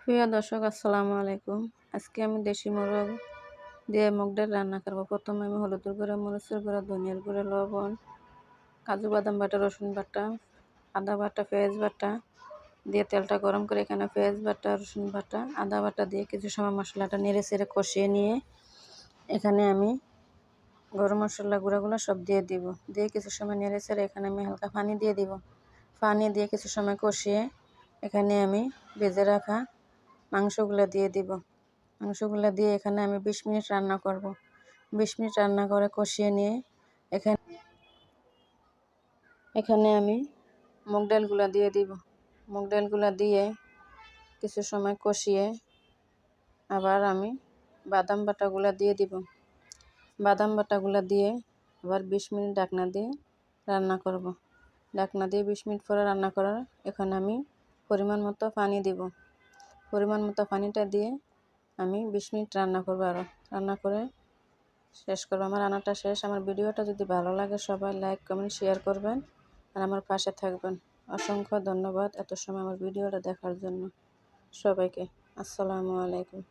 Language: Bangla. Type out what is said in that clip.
প্রিয় দর্শক আসসালামু আলাইকুম। আজকে আমি দেশি মোরগ দিয়ে মুগ ডাল রান্না করব। প্রথমে আমি হলুদের গুঁড়া, মরিচের গুঁড়া, ধনিয়ার গুঁড়া, লবণ, কাজু বাদাম বাটা, রসুন বাটা, আদা বাটা, পেঁয়াজ বাটা দিয়ে তেলটা গরম করে এখানে পেঁয়াজ বাটা, রসুন বাটা, আদা বাটা দিয়ে কিছু সময় মশলাটা নেড়ে চেড়ে কষিয়ে নিয়ে এখানে আমি গরম মশলা গুঁড়াগুলো সব দিয়ে দিব। দিয়ে কিছু সময় নেড়ে চেড়ে এখানে আমি হালকা পানি দিয়ে দিব। পানি দিয়ে কিছু সময় কষিয়ে এখানে আমি ভেজে রাখা মাংসগুলো দিয়ে দিব। মাংসগুলো দিয়ে এখানে আমি 20 মিনিট রান্না করব। 20 মিনিট রান্না করে কষিয়ে নিয়ে এখানে আমি মুগ ডালগুলো দিয়ে দিব। মুগ ডালগুলো দিয়ে কিছু সময় কষিয়ে আবার আমি বাদাম বাটাগুলো দিয়ে দিব। বাদাম বাটাগুলো দিয়ে আবার 20 মিনিট ঢাকনা দিয়ে রান্না করব। ঢাকনা দিয়ে 20 মিনিট পরে রান্না করার এখানে আমি পরিমাণ মতো পানি দিব। পরিমাণ মতো পানিটা দিয়ে আমি 20 মিনিট রান্না করব। আরও রান্না করে শেষ করব। আমার রান্নাটা শেষ। আমার ভিডিওটা যদি ভালো লাগে সবাই লাইক, কমেন্ট, শেয়ার করবেন আর আমার পাশে থাকবেন। অসংখ্য ধন্যবাদ এত সময় আমার ভিডিওটা দেখার জন্য সবাইকে। আসসালামু আলাইকুম।